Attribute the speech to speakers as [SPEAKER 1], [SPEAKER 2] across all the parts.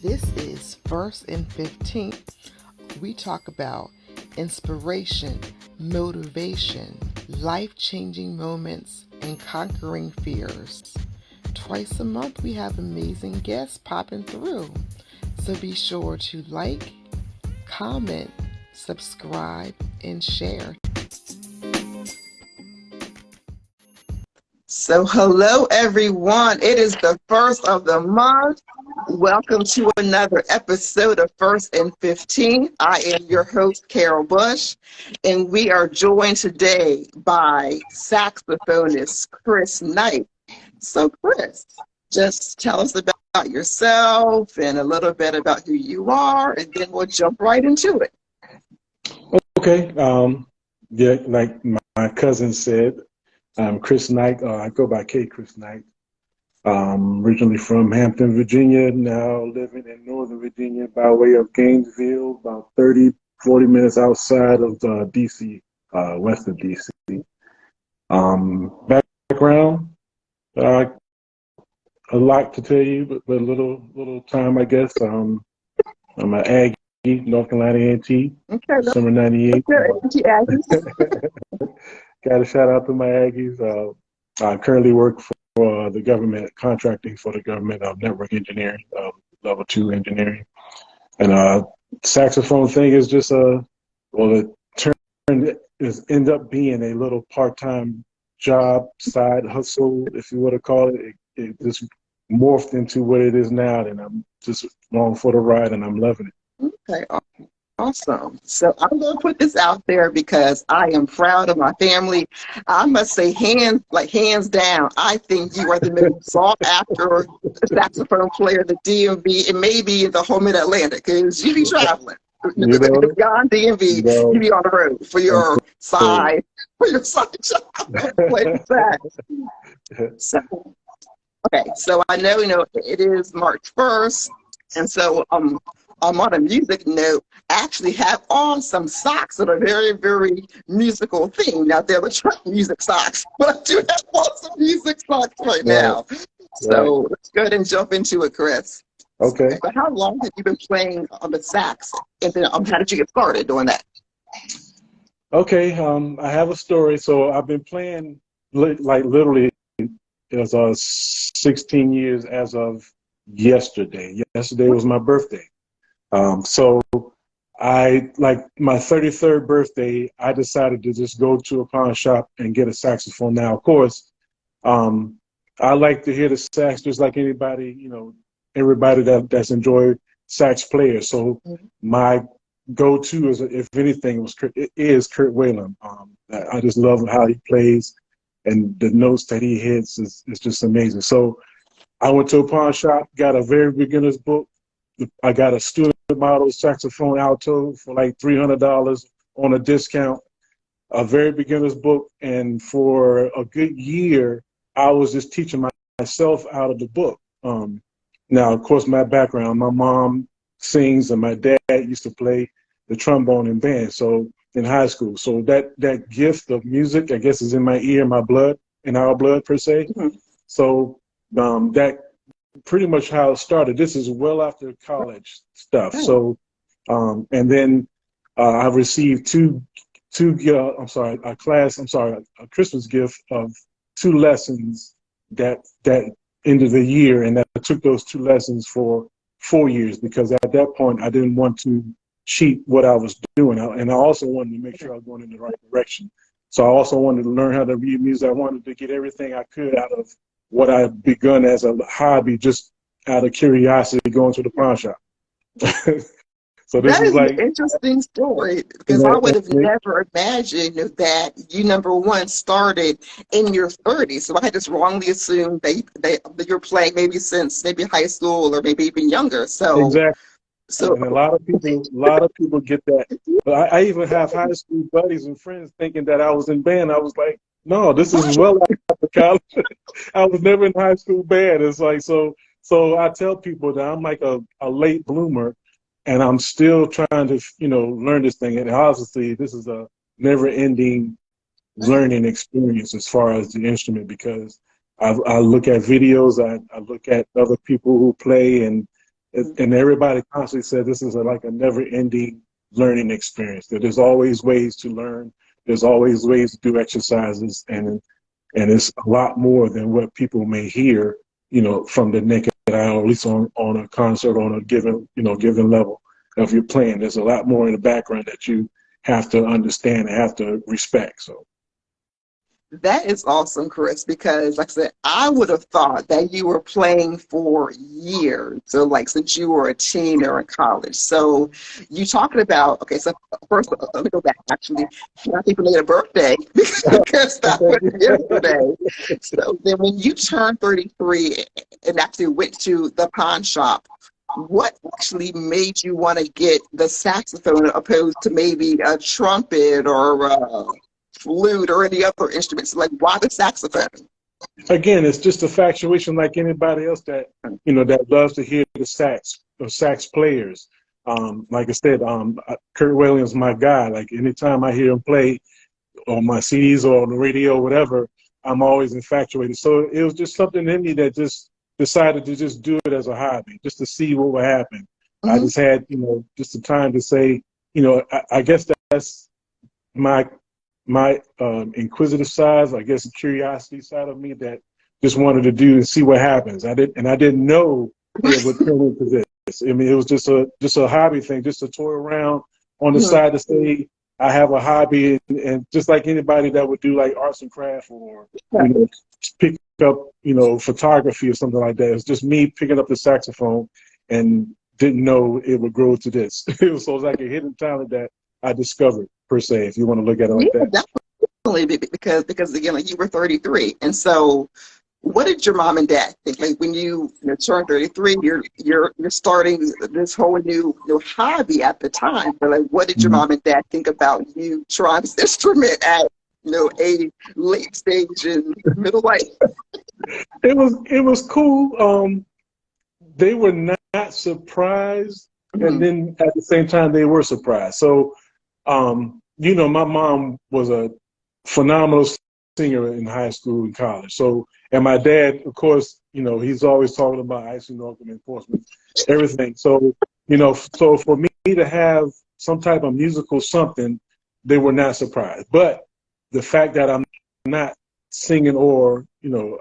[SPEAKER 1] This is First and 15th. We talk about inspiration, motivation, life-changing moments, and conquering fears. Twice a month, we have amazing guests popping through. So be sure to like, comment, subscribe, and share. So hello everyone. It is the first of the month. Welcome to another episode of First and 15. I am your host, Carol Bush, and we are joined today by saxophonist Chris Knight. So Chris, just tell us about yourself and a little bit about who you are, and then we'll jump right into it.
[SPEAKER 2] Okay. Yeah, like my cousin said, I'm Chris Knight. I go by K. Chris Knight. Originally from Hampton, Virginia, now living in Northern Virginia by way of Gainesville, about 30, 40 minutes outside of D.C., west of D.C. Background, a lot to tell you, but a little time, I guess. I'm an Aggie, North Carolina A&T,
[SPEAKER 1] Okay,
[SPEAKER 2] summer 98. Got a shout out to my Aggies. I currently work for the government, contracting for the government of network engineering, level 2 engineering. And saxophone thing is just it end up being a little part-time job, side hustle, if you want to call it. It just morphed into what it is now, and I'm just along for the ride, and I'm loving it.
[SPEAKER 1] Okay, awesome. So I'm going to put this out there because I am proud of my family. I must say, hands down, I think you are the most sought after saxophone player in the DMV and maybe in the whole mid-Atlantic, because you be traveling. Beyond DMV, you be on the road for your side job. Play sax. So, okay, so I know, it is March 1st, and so I'm on a music note, actually have on some socks that are very, very musical theme. Now, they're the music socks, but I do have on some music socks right now. So let's go ahead and jump into it, Chris.
[SPEAKER 2] Okay.
[SPEAKER 1] So how long have you been playing on the sax? And then how did you get started doing that?
[SPEAKER 2] Okay, I have a story. So I've been playing literally as 16 years as of yesterday. Yesterday was my birthday. So I, like my 33rd birthday, I decided to just go to a pawn shop and get a saxophone. Now, of course, I like to hear the sax just like anybody, everybody that's enjoyed sax players. So my go-to is, if anything, is Kurt Whalen. I just love how he plays, and the notes that he hits is just amazing. So I went to a pawn shop, got a very beginner's book. I got a student model saxophone alto for like $300 on a discount, a very beginner's book. And for a good year, I was just teaching myself out of the book. Now, of course, my background, my mom sings and my dad used to play the trombone in band, so in high school. So that gift of music, I guess, is in my ear, my blood, in our blood per se. So that pretty much how it started. This is well after college stuff. So, and then I received a Christmas gift of 2 lessons that end of the year, and that I took those 2 lessons for 4 years, because at that point I didn't want to cheat what I was doing, and I also wanted to make sure I was going in the right direction. So I also wanted to learn how to read music. I wanted to get everything I could out of what I've begun as a hobby, just out of curiosity, going to the pawn shop. So this
[SPEAKER 1] is
[SPEAKER 2] like
[SPEAKER 1] an interesting story, because I would have never imagined that you, number one, started in your 30s. So I had just wrongly assumed that you're playing maybe since high school or maybe even younger. So
[SPEAKER 2] exactly.
[SPEAKER 1] So
[SPEAKER 2] and a lot of people get that. But I even have high school buddies and friends thinking that I was in band. I was like, no, this is well after college. I was never in high school band. It's like so I tell people that I'm like a late bloomer, and I'm still trying to learn this thing. And obviously, this is a never-ending learning experience as far as the instrument, because I look at videos, I look at other people who play, and And everybody constantly said this is like a never-ending learning experience, that there's always ways to learn, there's always ways to do exercises, and it's a lot more than what people may hear, from the naked eye, or at least on a concert, on a given level of your playing. There's a lot more in the background that you have to understand and have to respect. So
[SPEAKER 1] that is awesome, Chris, because like I said, I would have thought that you were playing for years. So like since you were a teen or in college. So you talking about, okay, so first let me go back actually. Happy belated birthday because that was yesterday. So then when you turned 33 and actually went to the pawn shop, what actually made you want to get the saxophone opposed to maybe a trumpet or flute or any other instruments? Like, why the saxophone?
[SPEAKER 2] Again, it's just a factuation like anybody else that that loves to hear the sax players. Like I said, Kurt Williams, my guy. Like anytime I hear him play on my CDs or on the radio, or whatever, I'm always infatuated. So it was just something in me that just decided to just do it as a hobby, just to see what would happen. I just had just the time to say, I guess that's my inquisitive side, I guess the curiosity side of me, that just wanted to do and see what happens. I didn't know it would turn into this. I mean, it was just a hobby thing, just to toy around on the side to say I have a hobby, and just like anybody that would do like arts and crafts or pick up photography or something like that. It's just me picking up the saxophone and didn't know it would grow to this. So it was like a hidden talent that I discovered, per se, if you want to look at it like that.
[SPEAKER 1] Definitely, because again, like you were 33, and so what did your mom and dad think? Like when you turned 33, you're starting this whole new hobby at the time. But like, what did your mom and dad think about you trying this instrument at a late stage in middle life?
[SPEAKER 2] It was cool. They were not surprised, and then at the same time they were surprised. So, my mom was a phenomenal singer in high school and college. So, and my dad, of course, he's always talking about icing on enforcement, everything. So, so for me to have some type of musical something, they were not surprised. But the fact that I'm not singing or,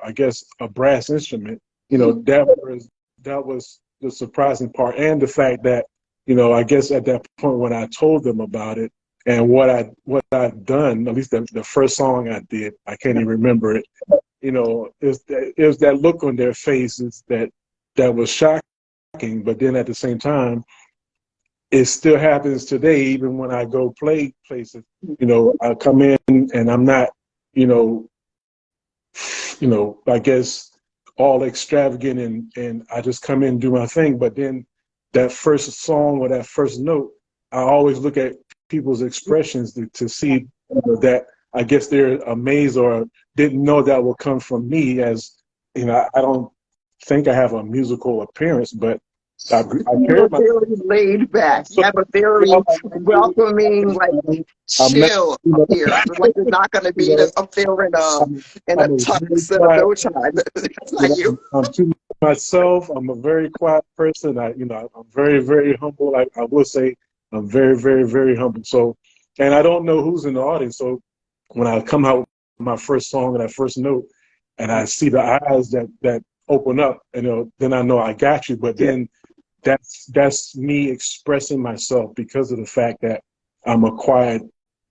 [SPEAKER 2] I guess a brass instrument, that was the surprising part. And the fact that, I guess at that point when I told them about it and what I'd done, at least the first song I did, I can't even remember it, it was that look on their faces that was shocking. But then at the same time, it still happens today, even when I go play places, I come in and I'm not, I guess all extravagant and I just come in and do my thing. But then that first song or that first note, I always look at people's expressions to see that I guess they're amazed or didn't know that would come from me. As I don't think I have a musical appearance, but
[SPEAKER 1] You're very laid back. You have a very welcoming, like chill here. Like you're not going to be up there in a tux and a bow tie. That's not you.
[SPEAKER 2] I'm to myself. I'm a very quiet person. I'm very, very humble. I will say I'm very, very, very humble. So, and I don't know who's in the audience. So when I come out with my first song and that first note, and I see the eyes that open up, then I know I got you. But then that's me expressing myself because of the fact that I'm a quiet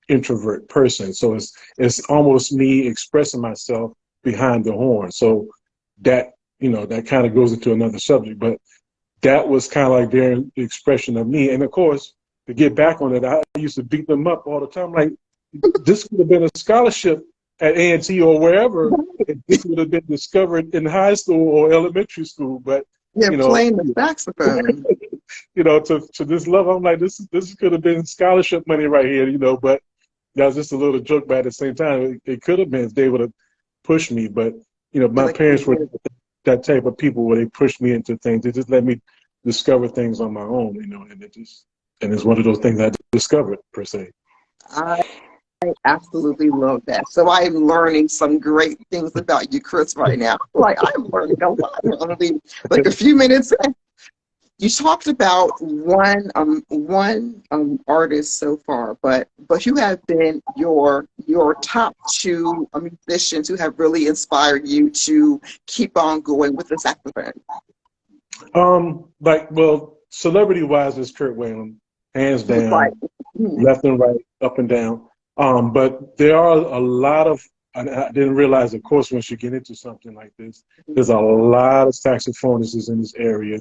[SPEAKER 2] introvert person. So it's almost me expressing myself behind the horn. So that that kind of goes into another subject, but that was kind of like their expression of me. And of course, to get back on it, I used to beat them up all the time. Like, this could have been a scholarship at A&T or wherever. This would have been discovered in high school or elementary school, but
[SPEAKER 1] playing the saxophone.
[SPEAKER 2] To this level, I'm like, this could have been scholarship money right here, but that was just a little joke. But at the same time, it could have been if they would have pushed me. But my parents were that type of people where they pushed me into things. They just let me discover things on my own, and it's one of those things I discovered, per se.
[SPEAKER 1] I absolutely love that. So I'm learning some great things about you, Chris, right now. Like, I'm learning a lot. Only like a few minutes in. You talked about one artist so far, but who have been your top two musicians who have really inspired you to keep on going with the saxophone?
[SPEAKER 2] Well, celebrity-wise, is Kurt Whalen, hands
[SPEAKER 1] Right.
[SPEAKER 2] down, left and right, up and down. But there are a lot of, and I didn't realize, of course, once you get into something like this, there's a lot of saxophonists in this area.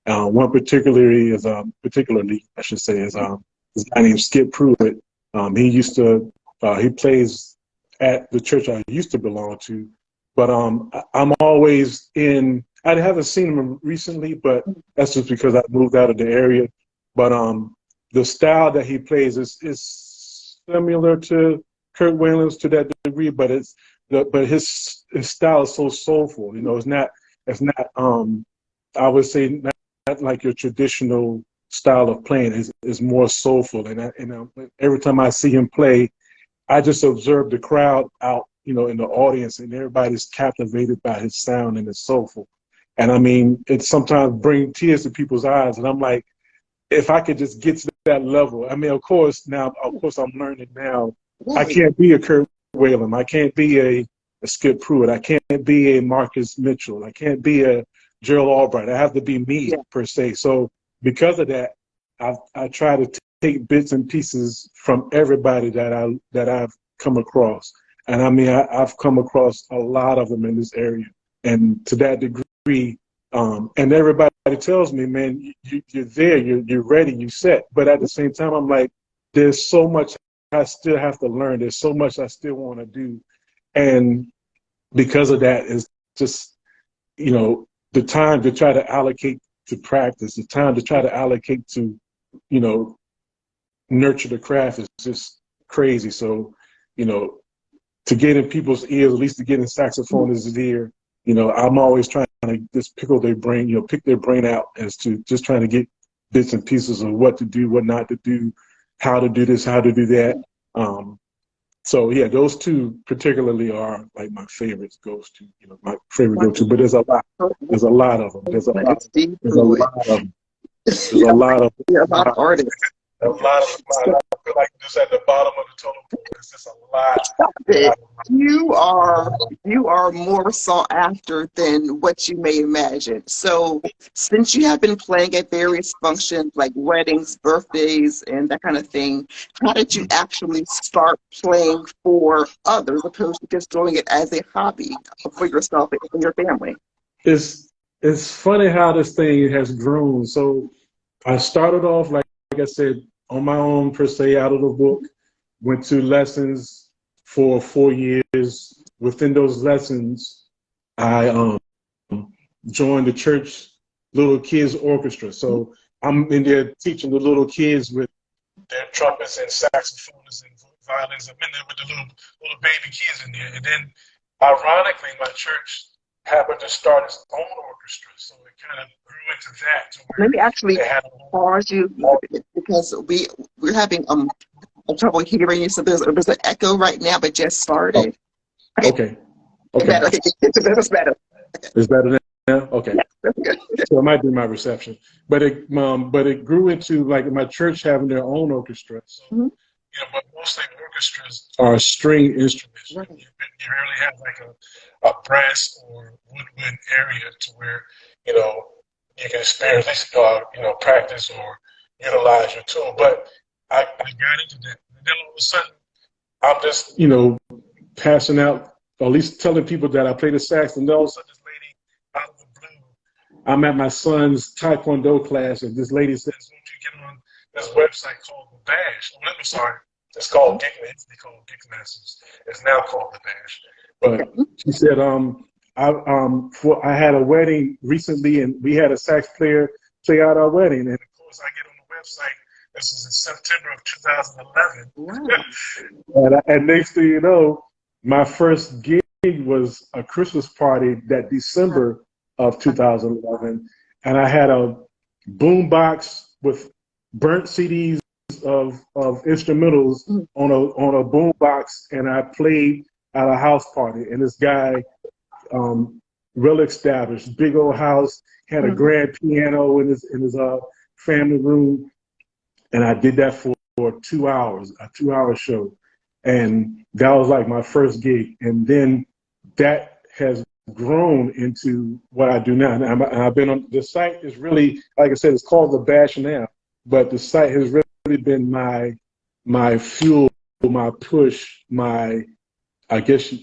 [SPEAKER 2] One particularly, I should say, is a guy named Skip Pruitt. He plays at the church I used to belong to, but I'm always in. I haven't seen him recently, but that's just because I moved out of the area. But the style that he plays is similar to Kurt Whalen's to that degree, but his style is so soulful. You know, it's not I would say not like your traditional style of playing. Is more soulful, and every time I see him play, I just observe the crowd out, in the audience, and everybody's captivated by his sound and his soulful. And I mean, it sometimes brings tears to people's eyes, and I'm like, if I could just get to that level. I mean, of course, I'm learning now. I can't be a Kurt Whalen. I can't be a Skip Pruitt. I can't be a Marcus Mitchell. I can't be a Gerald Albright. I have to be me, per se. So because of that, I try to take bits and pieces from everybody that I've come across. And I mean, I've come across a lot of them in this area. And to that degree, and everybody tells me, man, you're there, you're ready, you're set. But at the same time, I'm like, there's so much I still have to learn. There's so much I still want to do. And because of that, it's just, the time to try to allocate to practice, the time to try to allocate to, nurture the craft is just crazy. So, to get in people's ears, at least to get in saxophonists' ear, I'm always trying to just pick their brain out as to just trying to get bits and pieces of what to do, what not to do, how to do this, how to do that. So yeah, those two particularly are like my favorites. My favorite go-to. But there's a lot. There's a lot of them. There's a lot of them. There's a lot of
[SPEAKER 1] artists.
[SPEAKER 2] A lot of them. I feel like just at the bottom of the totem pole. It's just a lot.
[SPEAKER 1] Stop it. You are more sought after than what you may imagine. So since you have been playing at various functions like weddings, birthdays, and that kind of thing, how did you actually start playing for others opposed to just doing it as a hobby for yourself and your family?
[SPEAKER 2] It's funny how this thing has grown. So I started off, like I said, on my own, per se, out of the book, went to lessons for 4 years. Within those lessons, I joined the church little kids orchestra. So I'm in there teaching the little kids with their trumpets and saxophones and violins. I'm in there with the little baby kids in there. And then, ironically, my church happened to start its own orchestra, so it kind of grew into that.
[SPEAKER 1] Let me actually pause you because we're having trouble hearing you. So there's an echo right now, but just started.
[SPEAKER 2] Oh, okay.
[SPEAKER 1] Better. It's better.
[SPEAKER 2] It's better now. Okay.
[SPEAKER 1] Yeah,
[SPEAKER 2] so it might be my reception, but it grew into like my church having their own orchestra. So, but mostly orchestras are string instruments. Right. You rarely have like a brass or woodwind area to where you can experience, at least practice or utilize your tool. But I got into that, and then all of a sudden I'm just passing out, or at least telling people that I play the sax, and all of a sudden this lady out of the blue, I'm at my son's Taekwondo class, and this lady says, "Won't you get on this website called The Bash?" Oh, I'm sorry, it's called Gig. It used to be called Gig Masters. It's now called The Bash. But she said, I had a wedding recently, and we had a sax player play out our wedding, and of course I get on the website. This is in September of 2011. Wow. and next thing you know, my first gig was a Christmas party that December of 2011, and I had a boom box with burnt CDs of instrumentals on a boom box, and I played at a house party. And this guy, real established, big old house. had a grand piano in his family room, and I did that for 2 hours, a 2 hour show, and that was like my first gig, and then that has grown into what I do now. And I've been on the site is really, like I said, it's called The Bash now, but the site has really been my fuel, my push, I guess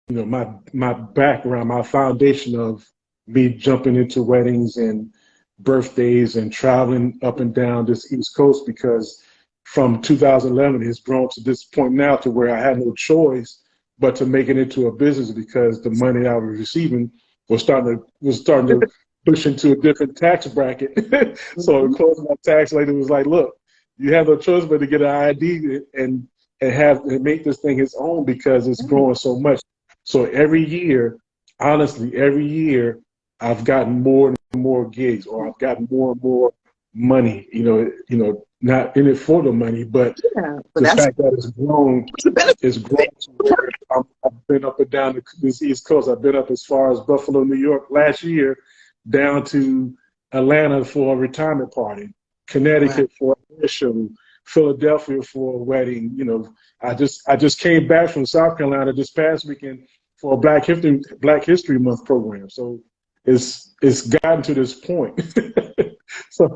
[SPEAKER 2] my background, my foundation of me jumping into weddings and birthdays and traveling up and down this East Coast, because from 2011 it's grown to this point now to where I had no choice but to make it into a business, because the money I was receiving was starting to push into a different tax bracket. So of course my tax lady was like, look, you have no choice but to get an ID and make this thing its own, because it's growing so much. So every year, honestly, I've gotten more and more gigs, or I've gotten more and more money, not in it for the money, but the fact that it's grown to where I've been up and down this East Coast. I've been up as far as Buffalo, New York last year, down to Atlanta for a retirement party, Connecticut for a show, Philadelphia for a wedding. I just came back from South Carolina this past weekend for a Black History Month program. So it's gotten to this point. so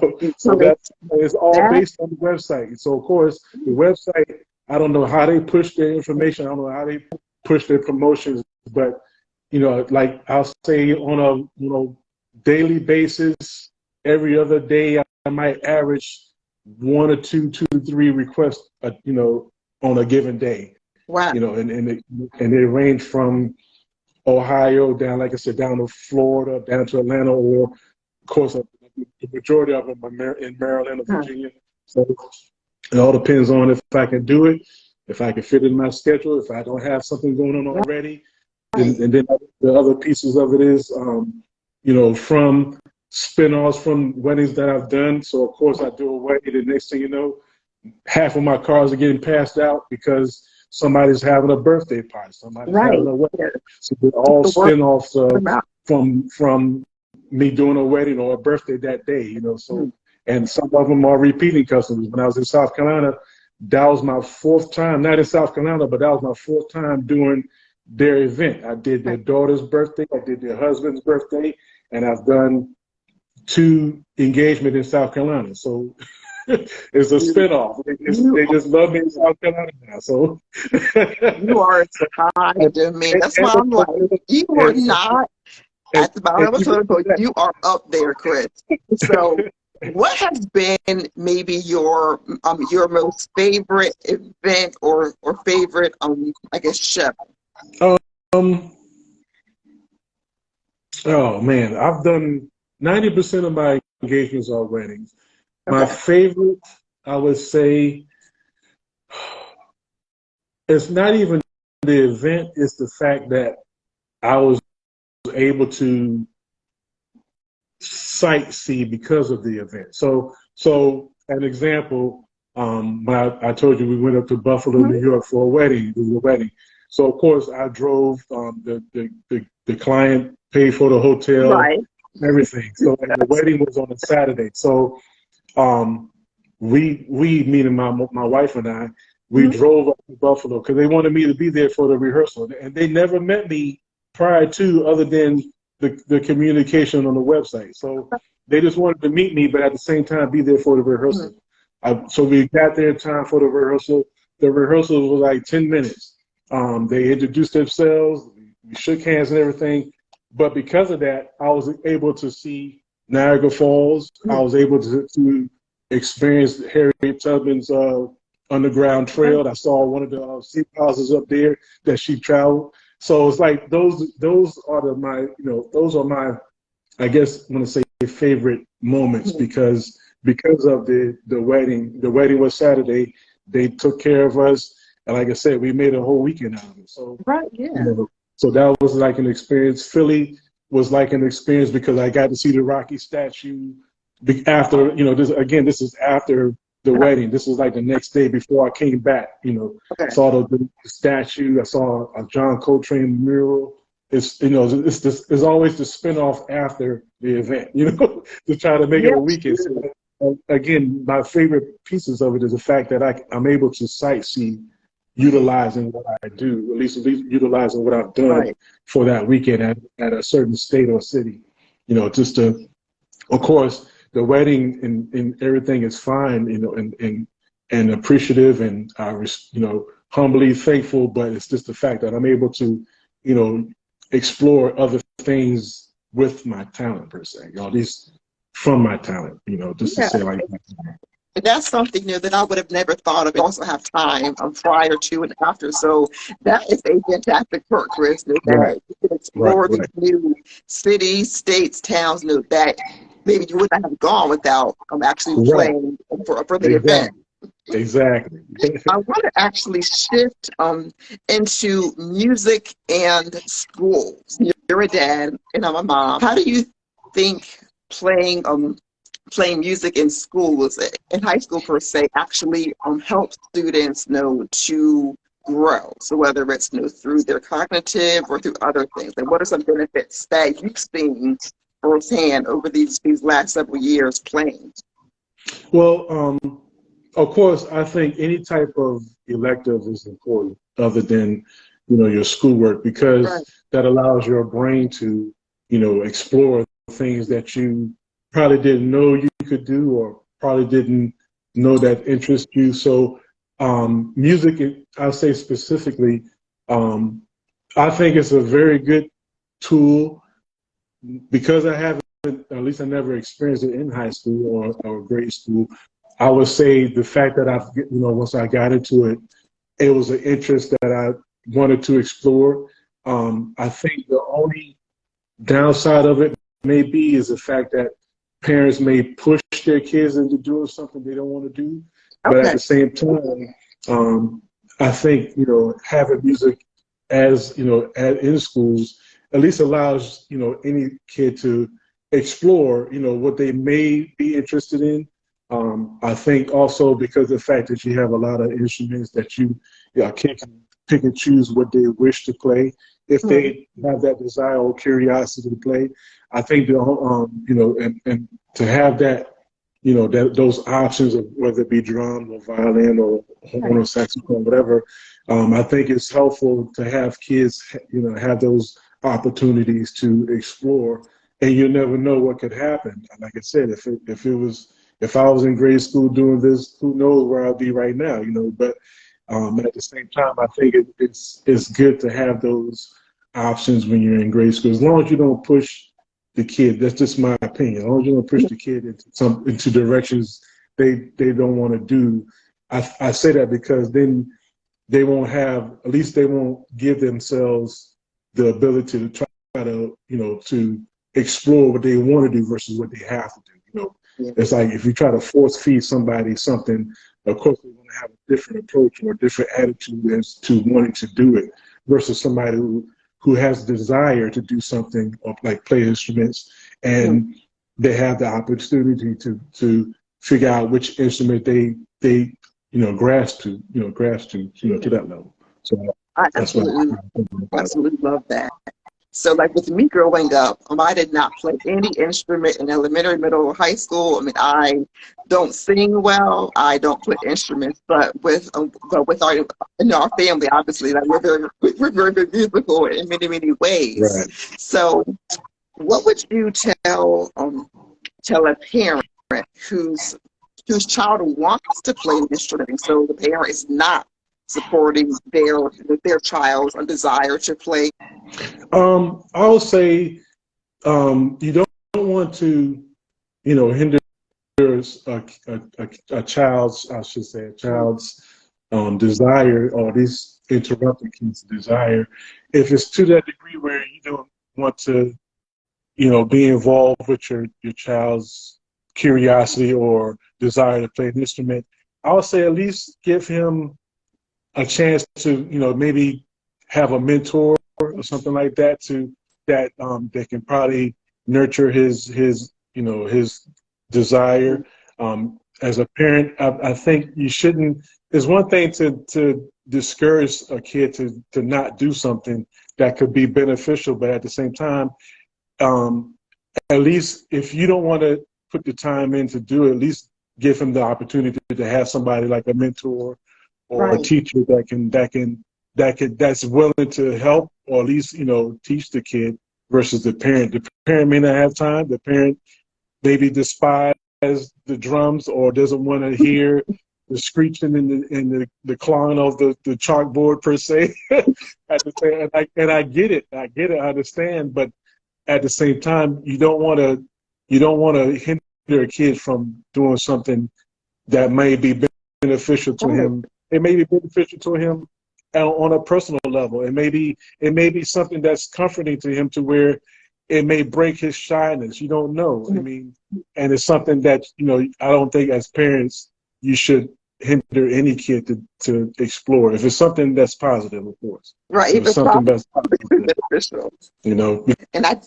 [SPEAKER 2] that's, it's all based on the website. So of course the website, I don't know how they push their information. I don't know how they push their promotions, but like I'll say on a daily basis, every other day I might average 1 or 2 to 3 requests, on a given day.
[SPEAKER 1] Wow.
[SPEAKER 2] And they range from Ohio down, like I said, down to Florida, down to Atlanta, or of course the majority of them are in Maryland or Virginia. So it all depends on if I can do it, if I can fit in my schedule, if I don't have something going on already. And then the other pieces of it is, from spin-offs from weddings that I've done. So of course I do a wedding, the next thing you know, half of my cars are getting passed out because somebody's having a birthday party, somebody's having a wedding. So they're all spin-offs from me doing a wedding or a birthday that day, so, and some of them are repeating customers. When I was in South Carolina, that was my 4th time, not in South Carolina, but that was my 4th time doing their event. I did their daughter's birthday, I did their husband's birthday, and I've done 2 engagements in South Carolina. So it's a spinoff. They just love me in South Carolina now. So
[SPEAKER 1] you are survived. I mean, that's why I'm like, you are not at the bottom of the but you are up there, Chris. So what has been maybe your most favorite event or favorite I guess show?
[SPEAKER 2] Oh man, I've done 90% of my engagements are weddings. My favorite, I would say, it's not even the event, it's the fact that I was able to sightsee because of the event. So an example, I told you we went up to Buffalo, New York for a wedding. It was a wedding. So of course I drove. The client paid for the hotel, everything. So and the wedding was on a Saturday. So we meaning my wife and I, we drove up to Buffalo because they wanted me to be there for the rehearsal, and they never met me prior to, other than the communication on the website. So they just wanted to meet me, but at the same time be there for the rehearsal. So we got there in time for the rehearsal. The rehearsal was like 10 minutes. They introduced themselves, we shook hands and everything. But because of that, I was able to see Niagara Falls. I was able to experience Harriet Tubman's Underground Trail. I saw one of the safe houses up there that she traveled. So it's like those are my, I guess, I want to say favorite moments, because of the wedding. The wedding was Saturday. They took care of us, and like I said, we made a whole weekend out of it. So so that was like an experience. Philly was like an experience because I got to see the Rocky statue after, this is after the wedding. This is like the next day before I came back, saw the statue. I saw a John Coltrane mural it's it's always the spinoff after the event, to try to make it a
[SPEAKER 1] Yes.
[SPEAKER 2] weekend. So, again, my favorite pieces of it is the fact that I'm able to sightsee utilizing what I do, at least utilizing what I've done
[SPEAKER 1] Right.
[SPEAKER 2] for that weekend at a certain state or city. Just to, of course, the wedding and everything is fine, and appreciative and, humbly thankful, but it's just the fact that I'm able to, explore other things with my talent per se, these from my talent, just to
[SPEAKER 1] Yeah.
[SPEAKER 2] say like
[SPEAKER 1] That's something new that I would have never thought of. I also have time prior to and after. So that is a fantastic perk, Chris,
[SPEAKER 2] right,
[SPEAKER 1] that you can
[SPEAKER 2] right,
[SPEAKER 1] explore these
[SPEAKER 2] right,
[SPEAKER 1] new cities, states, towns, that maybe you would not have gone without actually
[SPEAKER 2] right,
[SPEAKER 1] playing for the event.
[SPEAKER 2] exactly, exactly.
[SPEAKER 1] I want to actually shift into music and schools. You're a dad and I'm a mom. How do you think playing music in schools, in high school per se, actually helps students to grow? So whether it's through their cognitive or through other things, and what are some benefits that you've seen firsthand over these last several years playing?
[SPEAKER 2] Well, of course, I think any type of elective is important other than, your schoolwork, because
[SPEAKER 1] Right.
[SPEAKER 2] that allows your brain to, explore things that you probably didn't know you could do or probably didn't know that interest you. So music, I'll say specifically, um, I think it's a very good tool because I haven't, at least I never experienced it in high school or grade school. I would say the fact that once I got into it, it was an interest that I wanted to explore. I think the only downside of it may be is the fact that parents may push their kids into doing something they don't want to do. But at
[SPEAKER 1] Okay.
[SPEAKER 2] the same time, I think, having music in schools at least allows, any kid to explore, what they may be interested in. I think also because of the fact that you have a lot of instruments that kid can pick and choose what they wish to play. If
[SPEAKER 1] Mhm.
[SPEAKER 2] they have that desire or curiosity to play, I think and to have that, those options of whether it be drum or violin or horn
[SPEAKER 1] Right.
[SPEAKER 2] or saxophone, whatever. I think it's helpful to have kids, have those opportunities to explore, and you never know what could happen. Like I said, if I was in grade school doing this, who knows where I'll be right now, But at the same time, I think it's good to have those options when you're in grade school, as long as you don't push the kid. That's just my opinion. As long as you don't push the kid into directions they don't want to do. I say that because then they won't have, at least they won't give themselves the ability to try to, to explore what they want to do versus what they have to do.
[SPEAKER 1] Yeah.
[SPEAKER 2] It's like if you try to force feed somebody something, of course they're going to have a different approach or a different attitude as to wanting to do it versus somebody who has desire to do something or like play instruments,
[SPEAKER 1] Mhm.
[SPEAKER 2] and they have the opportunity to figure out which instrument they grasp to that level. So
[SPEAKER 1] I
[SPEAKER 2] that's what
[SPEAKER 1] absolutely
[SPEAKER 2] I'm thinking about.
[SPEAKER 1] absolutely love that. So, like with me growing up, I did not play any instrument in elementary, middle, or high school. I mean, I don't sing well. I don't play instruments, but with our family, obviously, like we're very musical in many many ways.
[SPEAKER 2] Right.
[SPEAKER 1] So, what would you tell a parent whose whose child wants to play an instrument, so the parent is not supporting their child's desire to play?
[SPEAKER 2] I would say you don't want to, hinder a child's, I should say, a child's desire or this interrupting kids' desire. If it's to that degree where you don't want to, be involved with your child's curiosity or desire to play an instrument, I would say at least give him a chance to, maybe have a mentor or something like that that can probably nurture his desire. As a parent, I think you shouldn't. It's one thing to discourage a kid to not do something that could be beneficial, but at the same time, at least if you don't want to put the time in to do it, at least give him the opportunity to have somebody like a mentor or a
[SPEAKER 1] Right.
[SPEAKER 2] teacher that's willing to help, or at least, teach the kid, versus the parent. The parent may not have time. The parent maybe despise the drums or doesn't want to hear the screeching and the clawing of the chalkboard per se. And I get it. I understand. But at the same time, you don't want to hinder a kid from doing something that may be beneficial to him. It may be beneficial to him on a personal level. It may be something that's comforting to him, to where it may break his shyness. You don't know. I mean, and it's something that, I don't think as parents you should hinder any kid to explore. If it's something that's positive, of course.
[SPEAKER 1] Right.
[SPEAKER 2] If it's something that's positive,
[SPEAKER 1] beneficial. And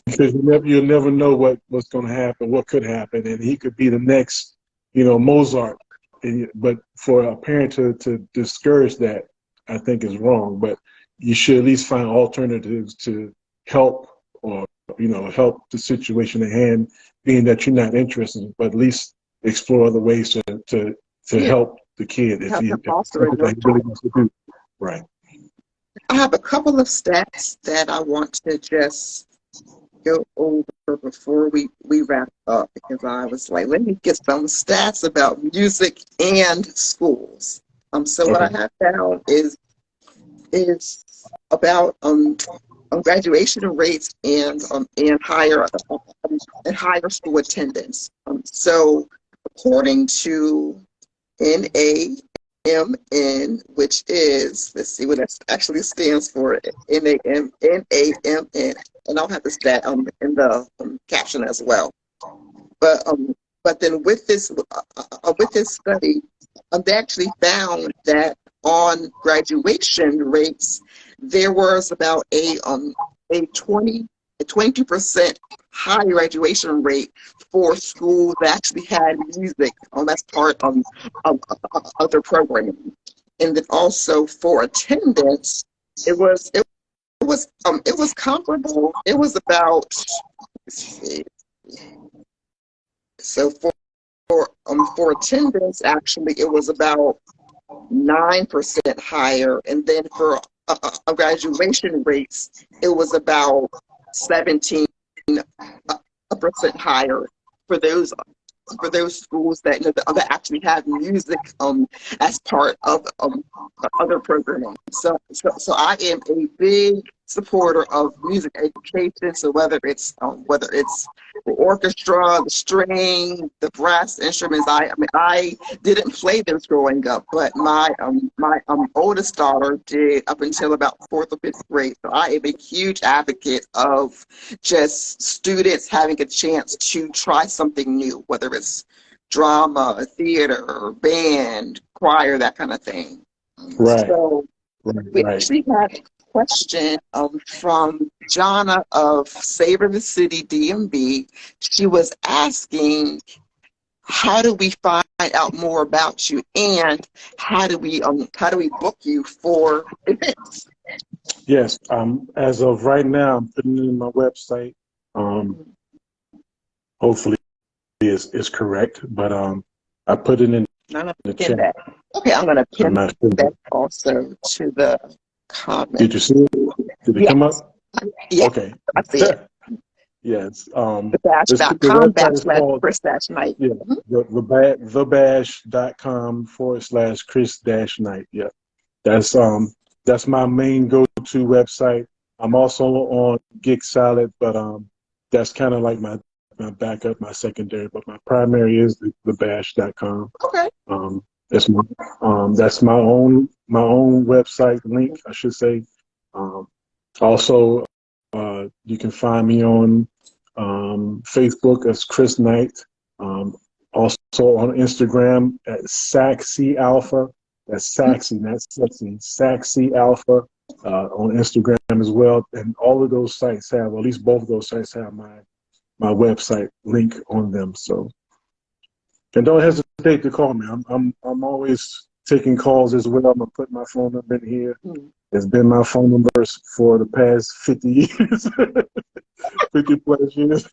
[SPEAKER 2] because you'll never know what's going to happen, what could happen, and he could be the next, Mozart. But for a parent to discourage that, I think is wrong. But you should at least find alternatives to help, or help the situation at hand, being that you're not interested, but at least explore other ways to help the kid if he really wants to do. Right.
[SPEAKER 1] I have a couple of stats that I want to just go over before we wrap up, because I was like, let me get some stats about music and schools. So what I have found is about graduation rates and higher school attendance. So according to NAMN, which is, let's see what that actually stands for, NAMN, and I'll have the stat in the caption as well. But then with this study, they actually found that on graduation rates, there was about a 22% high graduation rate for schools that actually had music as part of their programming. And then also for attendance, it was comparable. It was about, let's see. So for attendance, actually, it was about 9% higher, and then for graduation rates, it was about 17% higher for those schools that that actually have music as part of other programming. So I am a big supporter of music education. So whether it's the orchestra, the string, the brass instruments, I didn't play those growing up, but my oldest daughter did up until about 4th or 5th grade. So I am a huge advocate of just students having a chance to try something new, whether it's drama, theater, band, choir, that kind of thing.
[SPEAKER 2] Right.
[SPEAKER 1] So we actually had a question from Jonna of Savor the City, DMV. She was asking, how do we find out more about you, and how do we book you for events?
[SPEAKER 2] Yes. As of right now, I'm putting it in my website. Hopefully is correct, but I put it in the chat.
[SPEAKER 1] That. Okay, I'm going to pin that also to the comment.
[SPEAKER 2] Did you see it? Did it come up?
[SPEAKER 1] Yeah,
[SPEAKER 2] okay.
[SPEAKER 1] I see it.
[SPEAKER 2] Yes.
[SPEAKER 1] thebash.com/Chris-Knight.
[SPEAKER 2] Yeah, thebash.com/Chris-Knight. Yeah, that's my main go-to website. I'm also on Gig Salad, but that's kind of like my backup, my secondary, but my primary is thebash.com.
[SPEAKER 1] Okay.
[SPEAKER 2] That's my own website link, I should say. Also, you can find me on Facebook as Chris Knight. Also on Instagram at Saxy Alpha. That's Saxy, not sexy. Saxy Alpha on Instagram as well. And all of those sites have, or at least both of those sites have my website link on them. So, and don't hesitate to call me. I'm always taking calls as well. I'm gonna put my phone number in here.
[SPEAKER 1] Mm-hmm.
[SPEAKER 2] It's been my phone number for the past 50 years, 50 plus years.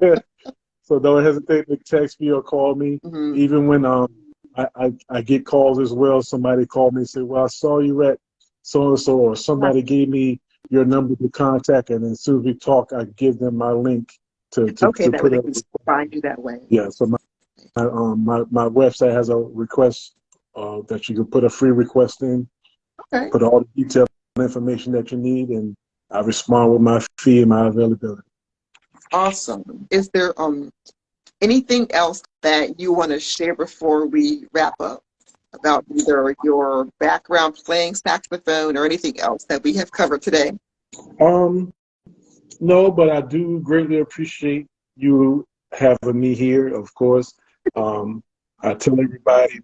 [SPEAKER 2] So don't hesitate to text me or call me.
[SPEAKER 1] Mm-hmm.
[SPEAKER 2] Even when I get calls as well. Somebody called me and said, "Well, I saw you at so and so," or somebody gave me your number to contact, and as soon as we talk, I give them my link to
[SPEAKER 1] Okay, that way
[SPEAKER 2] put
[SPEAKER 1] they
[SPEAKER 2] up.
[SPEAKER 1] can find you that way.
[SPEAKER 2] Yeah. So my website has a request that you can put a free request in,
[SPEAKER 1] Okay.
[SPEAKER 2] put all the detailed information that you need, and I respond with my fee and my availability.
[SPEAKER 1] Awesome. Is there anything else that you want to share before we wrap up about either your background playing saxophone or anything else that we have covered today?
[SPEAKER 2] No, but I do greatly appreciate you having me here, of course. I tell everybody,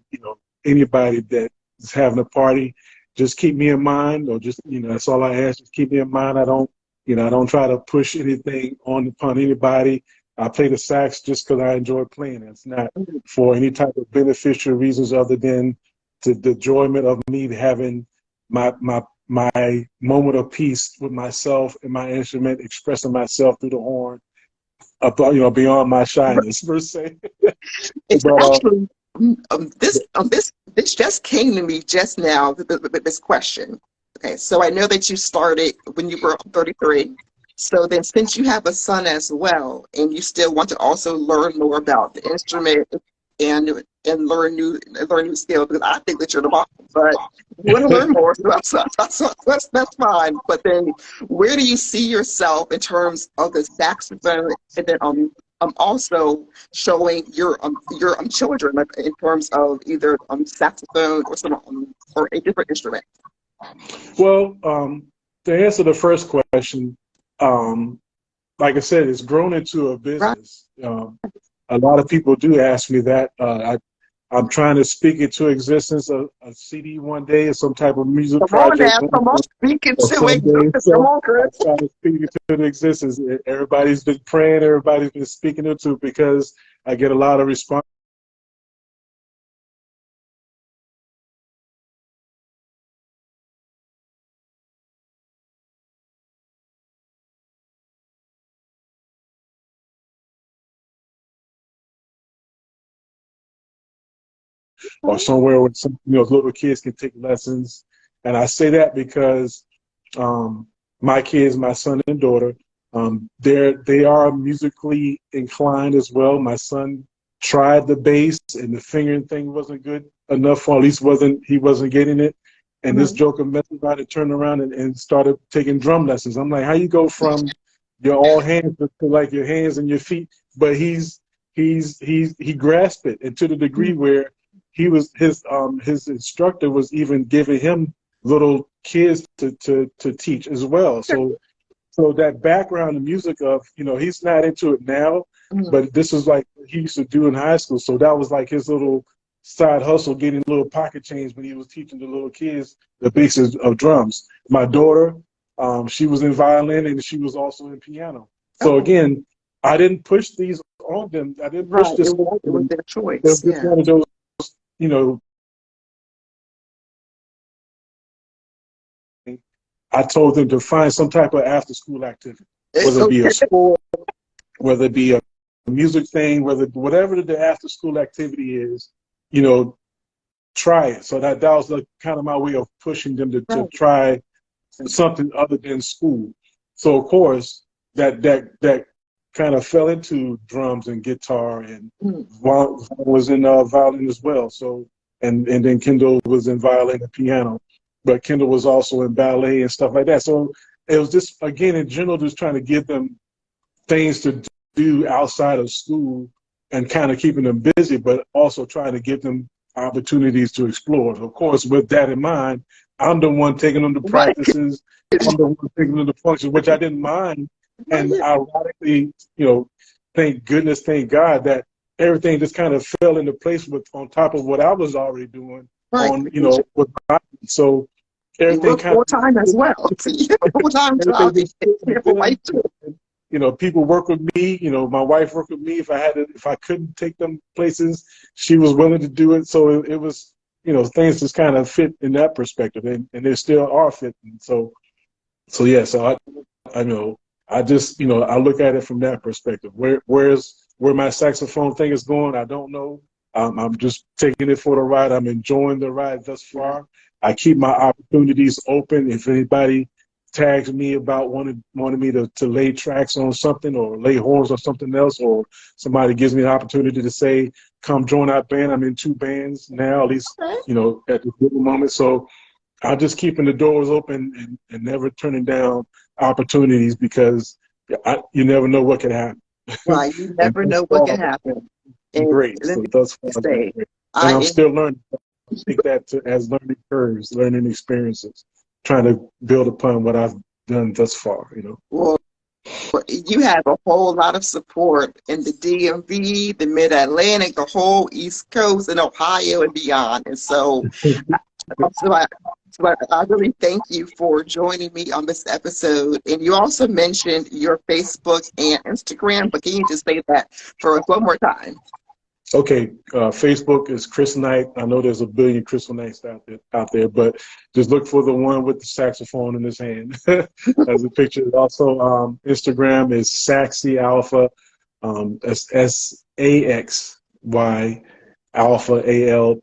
[SPEAKER 2] anybody that is having a party, just keep me in mind, or just, that's all I ask, just keep me in mind. I don't try to push anything upon anybody. I play the sax just because I enjoy playing it. It's not for any type of beneficial reasons other than the enjoyment of me having my moment of peace with myself and my instrument, expressing myself through the horn, beyond my shyness per se.
[SPEAKER 1] It's
[SPEAKER 2] But
[SPEAKER 1] actually this just came to me just now with this question. Okay, so I know that you started when you were 33. So then, since you have a son as well, and you still want to also learn more about the instrument and learn new skills, because I think that you're the boss, but you want to learn more, so that's fine. But then, where do you see yourself in terms of the saxophone, and then also showing your children, like, in terms of either saxophone or some or a different instrument?
[SPEAKER 2] well, to answer the first question, like I said, it's grown into a
[SPEAKER 1] Right.
[SPEAKER 2] business. A lot of people do ask me that. I'm trying to speak into existence a CD one day or some type of music
[SPEAKER 1] Come on
[SPEAKER 2] project
[SPEAKER 1] now, come on, speak
[SPEAKER 2] or
[SPEAKER 1] into it.
[SPEAKER 2] someday.
[SPEAKER 1] Come
[SPEAKER 2] So
[SPEAKER 1] on,
[SPEAKER 2] I'm
[SPEAKER 1] Chris.
[SPEAKER 2] trying to speak it into existence. Everybody's been praying, everybody's been speaking into it because I get a lot of response. Or somewhere where some little kids can take lessons. And I say that because my kids, my son and daughter, they are musically inclined as well. My son tried the bass and the fingering thing wasn't good enough, or at least he wasn't getting it. And this joker messed around and turned around and started taking drum lessons. I'm like, how you go from your all hands to like your hands and your feet? But he grasped it, and to the degree where his instructor was even giving him little kids to teach as well. So that background in music of, he's not into it now, but this is like what he used to do in high school. So that was like his little side hustle, getting little pocket change when he was teaching the little kids the basics of drums. My daughter, she was in violin and she was also in piano. So again, I didn't push these on them. I didn't push this on
[SPEAKER 1] It was
[SPEAKER 2] them.
[SPEAKER 1] their
[SPEAKER 2] It was
[SPEAKER 1] choice.
[SPEAKER 2] just
[SPEAKER 1] Yeah.
[SPEAKER 2] one of those, you know, I told them to find some type of after-school activity, whether it be a
[SPEAKER 1] Okay.
[SPEAKER 2] sport, whether it be a music thing, whatever the after-school activity is, try it. So that was like kind of my way of pushing them to try something other than school. So of course that kind of fell into drums and guitar, and was in violin as well. So and then Kendall was in violin and piano, but Kendall was also in ballet and stuff like that. So it was just, again, in general, just trying to give them things to do outside of school and kind of keeping them busy, but also trying to give them opportunities to explore. Of course, with that in mind, I'm the one taking them to practices. I'm the one taking them to functions, which I didn't mind. And ironically, thank goodness, thank God that everything just kind of fell into place on top of what I was already doing with my, so everything
[SPEAKER 1] You work
[SPEAKER 2] kind
[SPEAKER 1] full
[SPEAKER 2] of
[SPEAKER 1] time as well. You have a full time job. For life too.
[SPEAKER 2] People work with me. My wife worked with me. If I couldn't take them places, she was willing to do it. So it was things just kind of fit in that perspective, and they still are fitting. So yeah, so I know I just I look at it from that perspective. Where my saxophone thing is going, I don't know. I'm just taking it for the ride. I'm enjoying the ride thus far. I keep my opportunities open. If anybody tags me about wanting me to lay tracks on something or lay horns on something else, or somebody gives me an opportunity to say, come join our band. I'm in 2 bands now, at least, at this given moment. So I'm just keeping the doors open and never turning down opportunities, because you never know what can happen.
[SPEAKER 1] Right, you
[SPEAKER 2] And
[SPEAKER 1] never
[SPEAKER 2] thus
[SPEAKER 1] know what
[SPEAKER 2] far,
[SPEAKER 1] can happen.
[SPEAKER 2] it's been
[SPEAKER 1] And
[SPEAKER 2] great.
[SPEAKER 1] let
[SPEAKER 2] So
[SPEAKER 1] me
[SPEAKER 2] thus far, it's been
[SPEAKER 1] say,
[SPEAKER 2] great. And
[SPEAKER 1] I
[SPEAKER 2] I'm
[SPEAKER 1] am
[SPEAKER 2] still learning. I take that as learning curves, learning experiences, trying to build upon what I've done thus far.
[SPEAKER 1] well. You have a whole lot of support in the DMV, the Mid-Atlantic, the whole East Coast, and Ohio and beyond. And so I, I really thank you for joining me on this episode. And you also mentioned your Facebook and Instagram, but can you just say that for us one more time?
[SPEAKER 2] Okay, Facebook is Chris Knight. I know there's a billion Chris Knights out there, but just look for the one with the saxophone in his hand as a picture. Also, Instagram is Saxy Alpha, SAXY Alpha ALPHA,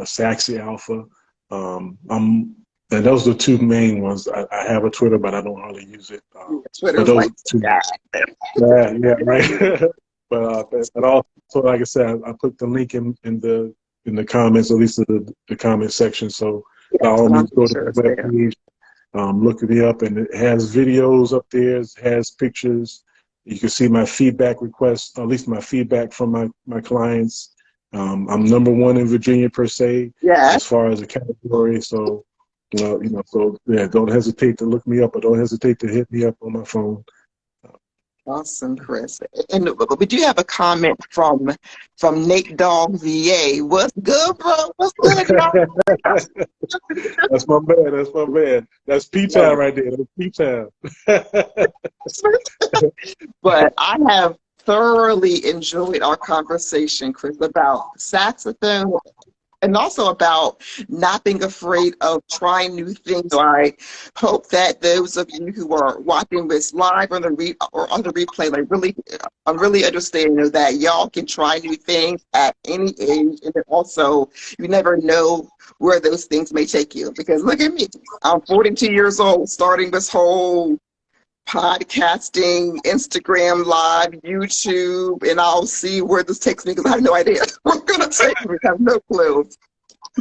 [SPEAKER 2] Saxy Alpha. And those are the 2 main ones. I have a Twitter, but I don't hardly use it. But
[SPEAKER 1] Twitter's
[SPEAKER 2] those
[SPEAKER 1] like,
[SPEAKER 2] are 2.
[SPEAKER 1] yeah.
[SPEAKER 2] Yeah, right. but also, like I said, I put the link in the comments, at least the comment section. So by
[SPEAKER 1] Yes,
[SPEAKER 2] all
[SPEAKER 1] and I'm
[SPEAKER 2] means, go to
[SPEAKER 1] sure
[SPEAKER 2] the
[SPEAKER 1] it's there.
[SPEAKER 2] webpage, look me up, and it has videos up there. It has pictures. You can see my feedback requests, at least my feedback from my clients. I'm #1 in Virginia per se,
[SPEAKER 1] Yeah.
[SPEAKER 2] as far as a category. So, so yeah, don't hesitate to look me up, or don't hesitate to hit me up on my phone.
[SPEAKER 1] Awesome, Chris. And we do have a comment from Nate Dogg VA. What's good, bro? What's good, y'all?
[SPEAKER 2] That's my man. That's my man. That's P-Town right there. That's P-Town.
[SPEAKER 1] But I have thoroughly enjoyed our conversation, Chris, about saxophone and also about not being afraid of trying new things. So I hope that those of you who are watching this live or on the replay, I really understand, that y'all can try new things at any age, and then also you never know where those things may take you. Because look at me, I'm 42 years old, starting this whole podcasting, Instagram Live, YouTube, and I'll see where this takes me because I have no idea where it's going to take me. I have no clue.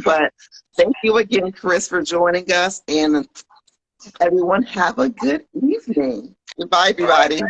[SPEAKER 1] But thank you again, Chris, for joining us, and everyone have a good evening. Goodbye, everybody.